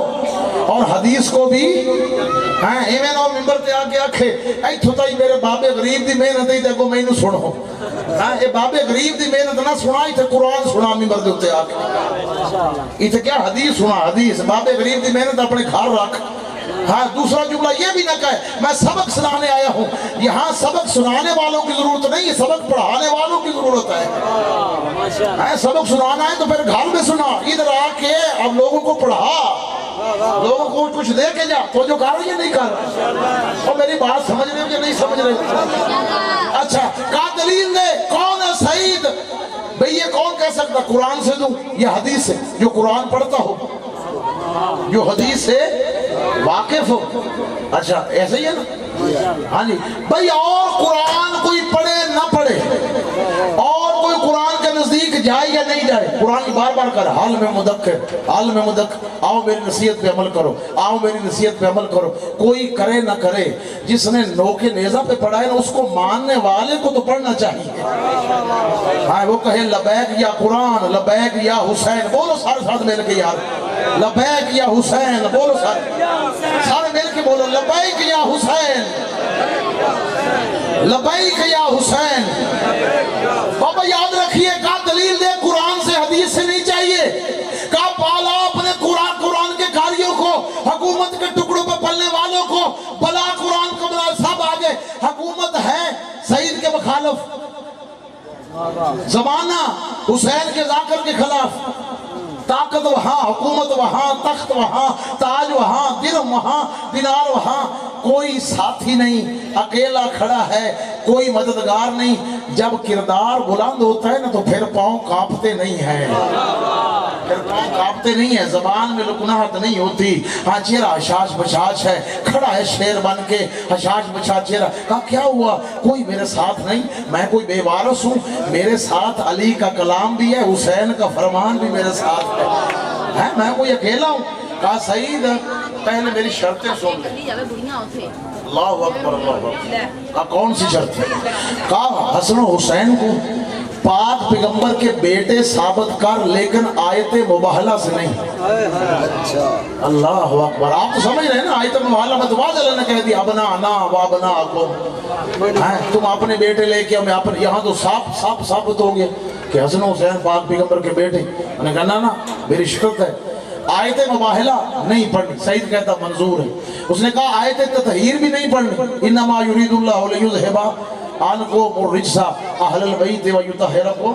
اور حدیث کو بھی ایمین اور ممبر تے آگے آکھے ایتھو تائی میرے بابے غریب دی محنت ہی دیکھو میں انہوں سنو، اے بابے غریب دی محنت نہ سنائی تھے، قرآن سنا ممبر دے ہوتے آکے، ایتھے کیا حدیث سنا، حدیث بابے غریب دی محنت اپنے گھر رکھ۔ دوسرا جملہ یہ بھی نہ کہے میں سبق سنانے آیا ہوں، یہاں سبق سنانے والوں کی ضرورت نہیں ہے، سبق پڑھانے والوں کی ضرورت ہے۔ سبق سنانا ہے تو پھر گھر میں سنا، ادھر آ کے اب لوگوں کو پڑھا، لوگوں کو کچھ دے کے جا۔ تو جو کہہ رہا ہے یہ نہیں کہہ رہا، اور میری بات سمجھ رہے ہو کہ نہیں سمجھ رہے؟ اچھا کہا دلیل دے، کون ہے سعید؟ بھئی یہ کون کہہ سکتا قرآن سے دوں یا حدیث سے؟ جو قرآن پڑھتا ہو جو حدیث سے واقف ہو. اچھا ایسے ہی ہے نا؟ ہاں جی بھائی. اور قرآن کوئی پڑھے نہ پڑھے, اور کوئی قرآن کے نزدیک جائے یا نہیں جائے, قرآن کی بار بار کر حال میں مدکر, حال میں مدکر, آؤ میری نصیحت پہ عمل کرو, آؤ میری نصیحت پہ عمل کرو. کوئی کرے نہ کرے, جس نے نوک نیزہ پہ پڑھا ہے نا اس کو ماننے والے کو تو پڑھنا چاہیے. ہاں وہ کہے لبیک یا قرآن, لبیک یا حسین, بولو سارے ساتھ مل کے یار, لبیک یا حسین, بولو سارے مل کے بولو لبیک یا حسین, لبیک یا حسین. بابا یاد رکھیے کہا دلیل دے قرآن سے حدیث سے نہیں چاہیے. کہا پالا اپنے قرآن کے کاریوں کو, حکومت کے ٹکڑوں پہ پلنے والوں کو, بلا قرآن کا بلا سب آگے. حکومت ہے سعید کے مخالف, زمانہ حسین کے ذاکر کے خلاف, طاقت وہاں, حکومت وہاں, تخت وہاں, تاج وہاں, درہم وہاں, دینار وہاں, کوئی ساتھی نہیں, اکیلا کھڑا ہے, کوئی مددگار نہیں. جب کردار بلند ہوتا ہے نا تو پھر پاؤں کانپتے نہیں ہیں, پھر پاؤں کانپتے نہیں ہیں, زبان میں لکناہٹ نہیں ہوتی. ہاں چہرہ حشاش بشاش ہے, کھڑا ہے شیر بن کے, حشاش بشاش چہرہ. کہا کیا ہوا؟ کوئی میرے ساتھ نہیں, میں کوئی بے وارث ہوں, میرے ساتھ علی کا کلام بھی ہے, حسین کا فرمان بھی میرے ساتھ ہے, میں کوئی اکیلا ہوں. کہا سعید پہلے میری شرطیں سن لیں. اللہ اکبر, اللہ اکبر. کہا کون سی شرط ہے؟ کہا حسن و حسین کو پاک پیغمبر کے بیٹے ثابت کر, لیکن آیت مباہلہ سے نہیں. اللہ اکبر. آپ تو سمجھ رہے ہیں نا, آیت مباہلہ میں تو واضح اللہ نے کہہ دیا ابنانا و ابناکم, تم اپنے بیٹے لے کے ہمیں اپنے, یہاں تو صاف ثابت ہو گیا کہ حسن و حسین پاک پیغمبر کے بیٹے. میں نے کہا نا میری شرط ہے, آیت مباہلہ نہیں پڑھنی. سعید کہتا منظور ہے. اس نے کہا آیت تطہیر بھی نہیں پڑھنی, انما یرید اللہ لیذھب عنکم الرجس اہل البیت ویطہرکم,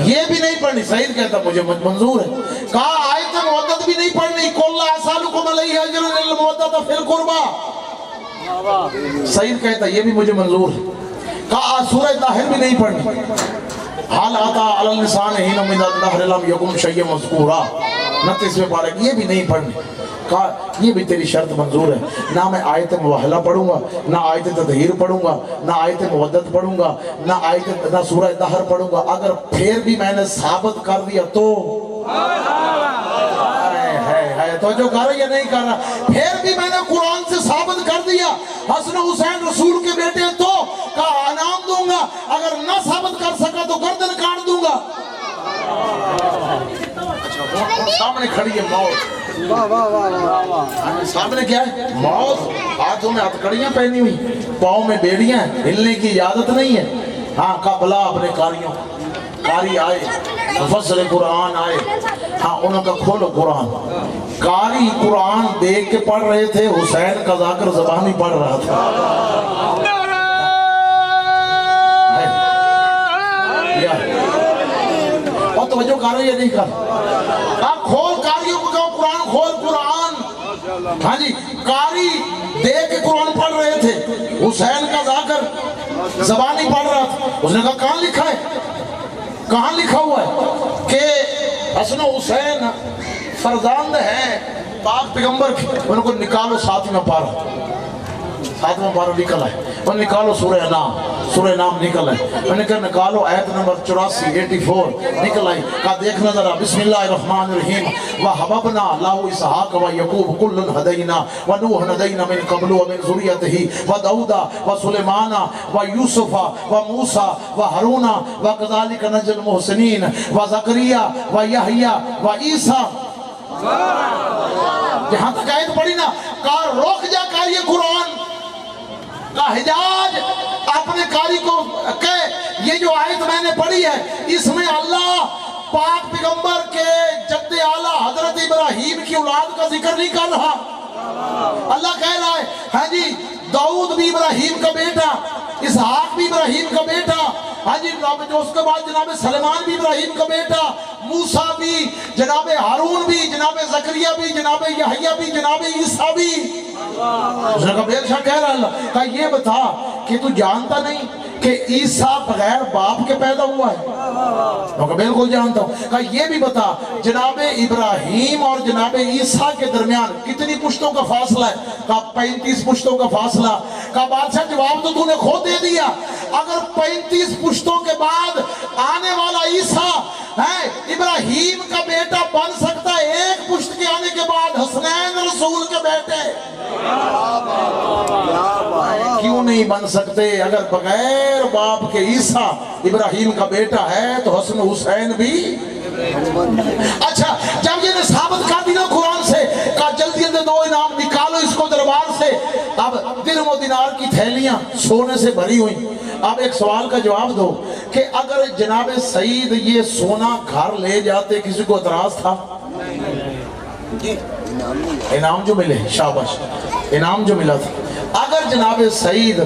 یہ بھی نہیں پڑھنی. سعید کہتا مجھے منظور ہے. کہا آیت مودت بھی نہیں پڑھنی, قل لا اسألکم علیہ اجرا الا المودۃ فی القربى. سعید کہتا یہ بھی مجھے منظور ہے. کہا سورہ طاہر بھی نہیں پڑھنی, حال آتا علی اللسان حین من الدہر لم یکن شیئا مذکورا, 29 میں پڑھا, یہ بھی نہیں پڑھنی. کہا یہ بھی تیری شرط منظور ہے. نہ میں آیت مباہلہ پڑھوں گا, نہ آیت تطہیر پڑھوں گا, نہ آیت مودت پڑھوں گا, نہ سورہ دہر پڑھوں گا. اگر پھر بھی میں نے ثابت کر دیا تو تو جو کر رہا یا نہیں کر رہا, پھر بھی میں نے قرآن سے ثابت کر دیا حسن حسین رسول کے بیٹے تو کہا انعام دوں گا, اگر نہ ثابت کر سکا تو گردن کاٹ دوں گا. سامنے کھڑی ہے موت, سامنے کیا ہے موت, ہاتھوں میں ہتھکڑیاں پہنی ہوئی, پاؤں میں بیڑیاں, ہلنے کی اجازت نہیں ہے. ہاں کہا بلا اپنے کاریوں, کاری آئے, مفسر قرآن آئے, ہاں انہوں کا کھولو قرآن. کاری قرآن دیکھ کے پڑھ رہے تھے, حسین کا ذاکر زبانی پڑھ رہا تھا. اور توجہ کر رہے یا نہیں کر رہے؟ کہا کھول کاریوں کو, کہو قرآن کھول قرآن. ہاں جی کاری دیکھ کے قرآن پڑھ رہے تھے, حسین کا ذاکر زبانی پڑھ رہا تھا. اس نے کہا کہاں لکھا ہے, کہاں لکھا ہوا ہے کہ حسن و حسین فرزند ہیں پاک پیغمبر کی. ان کو نکالو 7واں پارہ نکل ہے, ان نکالو سورہ نام, سورہ نام نکل ہے, ان نے نکالو آیت نمبر 84 نکل آئی. کہا دیکھنا ذرا, بسم اللہ الرحمن الرحیم, وَحَبَبْنَا لَهُ إِسْحَاقَ وَيَعْقُوبَ كُلًّا هَدَيْنَا وَنُوحًا هَدَيْنَا مِن قَبْلُ وَمِن ذُرِّيَّتِهِ وَدَاوُودَ وَسُلَيْمَانَ وَيُوسُفَ وَمُوسَى وَهَارُونَ وَكَذَلِكَ نَجْزِي الْمُحْسِنِينَ وَزَكَرِيَّا وَيَحْيَىٰ وَعِیسیٰ. جہاں تک آیت پڑھی نا, کہا روک جا کاری قرآن, کا حجاج اپنے کاری کو کہ یہ جو آیت میں نے پڑھی ہے اس میں اللہ پاک پیغمبر کے جد اعلیٰ حضرت ابراہیم کی اولاد کا ذکر نہیں کر رہا. اللہ کہہ رہا ہے ہاں جی داؤد بھی ابراہیم کا بیٹا, اسحاق بھی ابراہیم کا بیٹا, ہاں جی جو اس کے بعد جناب سلیمان بھی ابراہیم کا بیٹا, موسیٰ بھی, جناب ہارون بھی, جناب زکریا بھی, جناب یحییٰ بھی, جناب عیسیٰ بھی. اس نے کہا بے شک کہہ رہا اللہ, کہا یہ بتا کہ تو جانتا نہیں کہ عیسیٰ بغیر باپ کے پیدا ہوا ہے؟ میں کہا بالکل جانتا ہوں۔ کہا یہ بھی بتا جناب ابراہیم اور جناب عیسیٰ کے درمیان کتنی پشتوں کا فاصلہ ہے؟ کہا 35 پشتوں کا فاصلہ۔ کہا بادشاہ جواب تو نے خود دے دیا، اگر 35 پشتوں کے بعد آنے والا عیسیٰ ہے ابراہیم کا بیٹا بن سکتا ہے ایک پشت کے آنے کے بعد حسنین رسول کے بیٹے؟ کیوں نہیں بن سکتے؟ اگر بغیر باپ کے عیسیٰ ابراہیم کا بیٹا ہے تو حسن حسین بھی۔ اچھا جب یہ نے ثابت کر دیا قرآن سے، کہا جلدی اندر 2 انعام نکالو اس کو دربار سے۔ اب درہم و دینار کی تھیلیاں سونے سے بھری ہوئی۔ اب ایک سوال کا جواب دو کہ اگر جناب سعید یہ سونا گھر لے جاتے کسی کو اعتراض تھا؟ انعام جو ملے، شاباش، انعام جو ملا تھا، اگر جناب سعید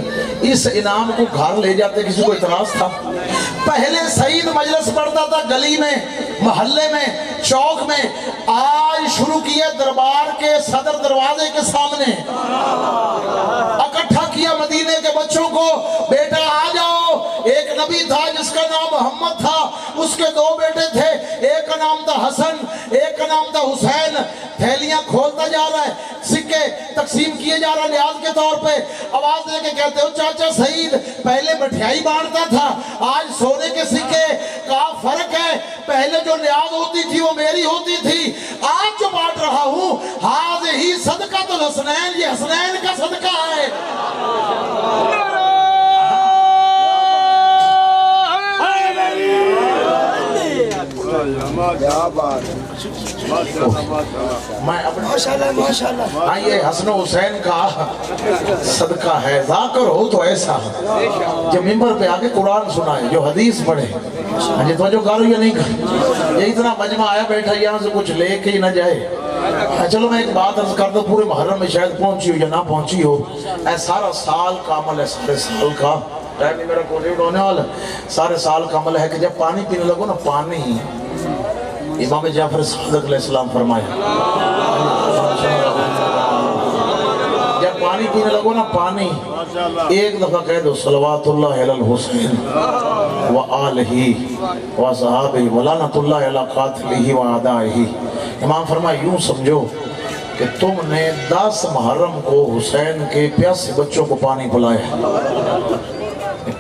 اس انعام کو گھر لے جاتے کسی کو اعتراض تھا؟ پہلے سعید مجلس پڑھتا تھا گلی میں، محلے میں، چوک میں، آج شروع کیا دربار کے صدر دروازے کے سامنے، اکٹھا کیا مدینے کے بچوں کو، بیٹا آ جاؤ۔ ایک نبی تھا جس کا نام محمد تھا، اس کے 2 بیٹے تھے، ایک کا نام تھا حسن، ایک کا نام تھا حسین۔ تھیلیاں کھولتا جا رہا ہے، سکے تقسیم کیے جا رہا ہے نیاز کے طور پہ۔ آواز دے کے کہتے ہو چاچا سعید پہلے مٹھائی بانٹتا تھا، آج سونے کے سکے کا فرق ہے، پہلے جو نیاز ہوتی تھی وہ میری ہوتی تھی، آج جو بانٹ رہا ہوں ہذہ صدقۃ الحسنین، یہ حسنین کا صدقہ ہے۔ میں ہاں یہ حسن حسین کا صدقہ ہے۔ ذاکر ہو تو ایسا جو ممبر پہ آگے قرآن سنائے، جو حدیث پڑھے۔ یہ توجہ کرو یا نہیں کرو؟ یہ اتنا مجمع آیا بیٹھا یہاں سے کچھ لے کے ہی نہ جائے۔ چلو میں ایک بات عرض کر دوں، پورے محرم میں شاید پہنچی ہو یا نہ پہنچی ہو، اے سارا سال کا عمل ہے، سارے سال کا ٹائم نہیں میرا کوریڈ ہونے والا، سارے سال کا عمل ہے کہ جب پانی پینے لگو نا، پانی امام جعفر صادق علیہ السلام فرمایا، جب پانی پینے لگو نا، پانی ایک دفعہ کہہ دو صلوات اللہ علی الحسین وآلہ وصحابہ ولعنۃ اللہ علی قاتلہ وأعدائہ۔ امام فرمایا یوں سمجھو کہ تم نے 10 محرم کو حسین کے پیاسے بچوں کو پانی پلایا۔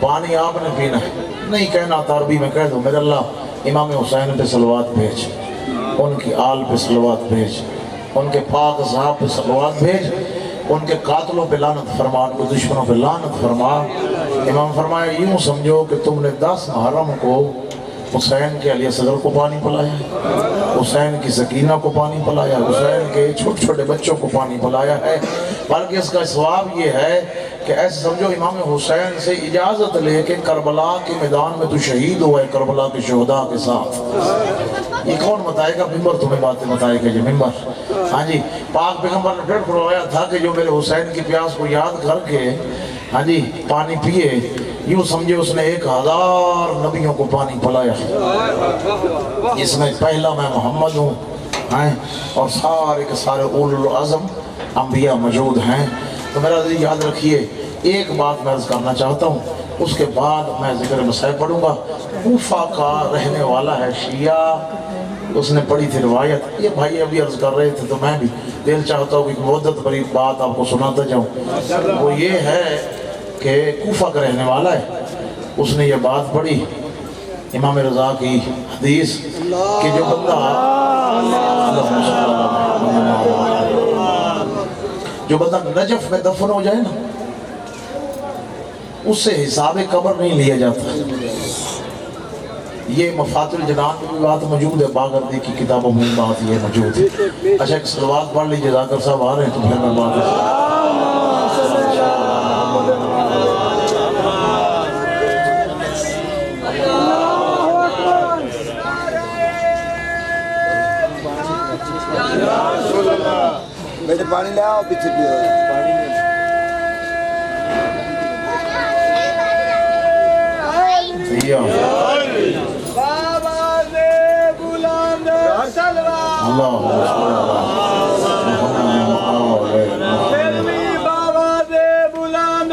پانی آپ نے پینا ہے، نہیں کہنا تھا عربی میں کہہ دو میرے اللہ امام حسین پہ صلوات بھیج، ان کی آل پہ صلوات بھیج، ان کے پاک صحاب پہ صلوات بھیج، ان کے قاتلوں پہ لعنت فرما، ان کے دشمنوں پہ لعنت فرما۔ امام فرمایا یوں سمجھو کہ تم نے 10 محرم کو حسین کے علی صدر کو پانی پلایا، حسین کی سکینہ کو پانی پلایا، حسین کے چھوٹے چھوٹے بچوں کو پانی پلایا ہے۔ بلکہ اس کا ثواب یہ ہے کہ ایسے سمجھو امام حسین سے اجازت لے کے کربلا کے میدان میں تو شہید ہوا ہے کربلا کے شہداء کے ساتھ۔ یہ کون بتائے گا؟ ممبر تمہیں باتیں بتائے گا یہ ممبر۔ ہاں جی، پاک پیغمبر نے پھر فرمایا تھا کہ جو میرے حسین کی پیاس کو یاد کر کے ہاں جی پانی پیے، یوں سمجھے اس نے 1000 نبیوں کو پانی پلایا، اس میں پہلا میں محمد ہوں اور سارے کے سارے اولو العزم انبیاء موجود ہیں۔ تو میرا دل یاد رکھیے، ایک بات میں عرض کرنا چاہتا ہوں، اس کے بعد میں ذکر مسائل پڑھوں گا۔ کوفہ کا رہنے والا ہے شیعہ، اس نے پڑھی تھی روایت، یہ بھائی ابھی عرض کر رہے تھے تو میں بھی دل چاہتا ہوں کہ مدت بڑی بات آپ کو سناتا جاؤں۔ وہ یہ ہے کہ کوفہ کا رہنے والا ہے، اس نے یہ بات پڑھی امام رضا کی حدیث کہ جو بندہ نجف میں دفن ہو جائے نا، اس سے حساب قبر نہیں لیا جاتا۔ یہ مفات الجنان میں بھی بات موجود ہے، باغردی کی کتابوں میں بات یہ موجود ہے۔ اچھا ایک صلوات پڑھ لیجیے، ذاکر صاحب آ رہے ہیں تو پھر میں بات بیٹے پانی لے آؤ، پیچھے بھی پانی بابا نے بلند اللہ بابا نے بلند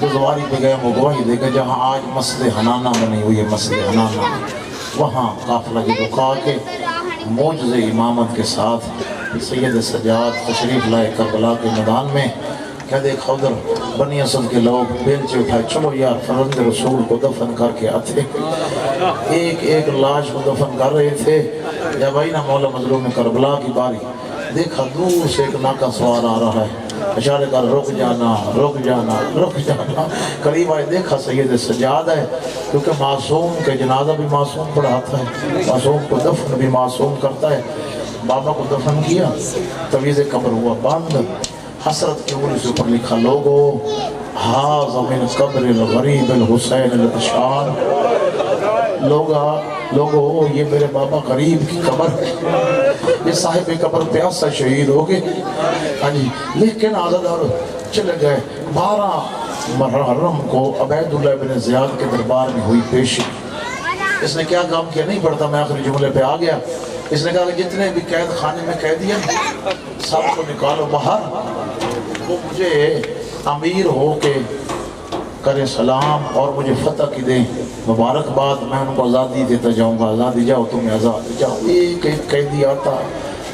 بزواری پہ گئے وہ گواہی دے گئے جہاں آج مسجد حنانہ بنی ہوئی ہے، مسجد حنانہ وہاں قافلہ کی رکا کے معجزہ امامت کے ساتھ سید سجاد تشریف لائے کربلا کے میدان میں۔ کیا دیکھا ادھر بنی اسد کے لوگ بیلچے اٹھائے، چلو یار فرزند رسول کو دفن کر کے آتے، ایک ایک لاش کو دفن کر رہے تھے۔ جب آئی نا مولا مظلوم کربلا کی باری، دیکھا دور سے ایک ناکا سوار آ رہا ہے، اشارے کر رک جانا رک جانا رک جانا۔ قریب آئے دیکھا سید سجاد ہے، کیونکہ معصوم کے جنازہ بھی معصوم پڑھاتا ہے، معصوم کو دفن بھی معصوم کرتا ہے۔ بابا کو دفن کیا، تویز قبر ہوا بند، حسرت کی انگلی سے اوپر لکھا لوگو ہاذ من قبر الغریب الحسین الاتشان، لوگو یہ میرے بابا غریب کی قبر ہے، یہ صاحب قبر پیاسا شہید ہو گئے۔ ہاں جی، لیکن آزادار چلے گئے۔ 12 محرم کو عبید اللہ بن زیاد کے دربار میں ہوئی پیشی۔ اس نے کیا کام کیا نہیں پڑتا، میں آخری جملے پہ آ گیا۔ اس نے کہا کہ جتنے بھی قید خانے میں قیدی ہیں سب کو نکالو باہر، وہ مجھے امیر ہو کے کرے سلام اور مجھے فتح کی دیں مبارکباد، میں ان کو آزادی دیتا جاؤں گا، آزادی جاؤ تمہیں آزاد جاؤ۔ ایک ایک قیدی آتا،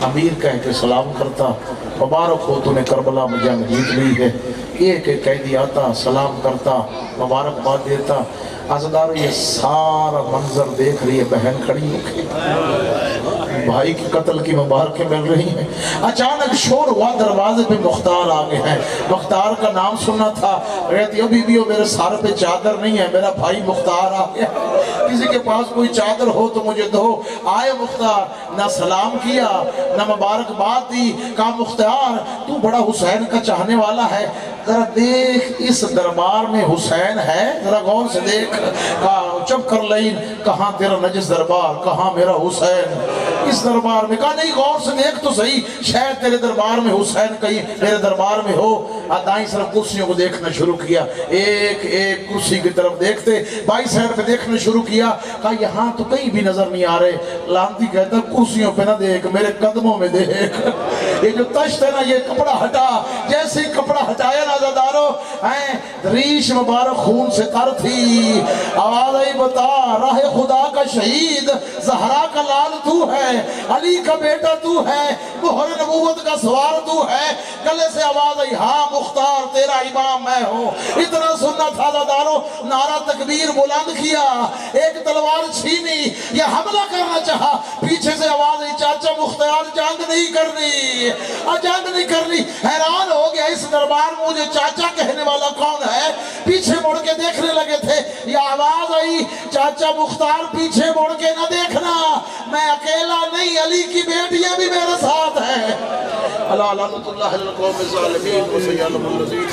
امیر کہہ کے سلام کرتا، مبارک ہو تو نے کربلا میں جنگ جیت لی ہے۔ ایک ایک قیدی آتا، سلام کرتا، مبارکباد دیتا۔ عزدارو یہ سارا منظر دیکھ رہی ہے بہن کھڑی ہو کے، بھائی کی قتل کی مبارکیں مل رہی ہیں۔ اچانک شور ہوا، دروازے پہ مختار آگے ہیں۔ مختار کا نام سننا تھا، کہتی ابھی بھی میرے سارے پہ چادر نہیں ہے، میرا بھائی مختار آگیا، کسی کے پاس کوئی چادر ہو تو مجھے دو۔ آئے مختار، نہ سلام کیا نہ مبارکباد دی، کہا مختار تو بڑا حسین کا چاہنے والا ہے، ذرا دیکھ اس دربار میں حسین ہے، ذرا غور سے دیکھ۔ کہا چپ کر لین، کہاں تیرا نجس دربار، کہاں میرا حسین اس دربار میں؟ کہا نہیں غور سے دیکھ تو صحیح، شاید تیرے دربار میں حسین کہیں میرے دربار میں ہو۔ دائیں طرف کرسیوں کو دیکھنا شروع کیا، ایک ایک کرسی کی طرف دیکھتے، بائیں سائڈ پہ دیکھنا شروع کیا۔ کہا یہاں تو کہیں بھی نظر نہیں آ رہے۔ لانتی کہتا کرسیوں پہ نہ دیکھ، میرے قدموں میں دیکھ، یہ جو تشت ہے نا یہ کپڑا ہٹا۔ جیسے ہی کپڑا ہٹایا نا عزادارو، ریش مبارک خون سے تر تھی۔ آواز آئی بتا راہ خدا کا شہید، زہرا کا لال تو ہے، علی کا بیٹا تو ہے، مہر نبوت کا سوار تو ہے۔ گلے سے آواز آئی ہاں مختار تیرا امام میں ہوں۔ اتنا سننا تھا عزادارو، نعرہ تکبیر بلند کیا، ایک تلوار چھینی، یہ حملہ کرنا چاہا۔ پیچھے سے آواز آئی چاچا مختار جنگ نہیں کرنی، جنگ نہیں کرنی۔ حیران ہو گیا اس دربار میں مجھے چاچا کہنے والا کون ہے؟ پیچھے مڑ کے دیکھنے لگے تھے، یہ آواز آئی چاچا مختار پیچھے مڑ کے نہ دیکھنا، میں اکیلا نہیں، علی کی بیٹیاں بھی میرے ساتھ ہیں۔ اللہ لعنت اللہ علی القوم الظالمین وسيعلم الذين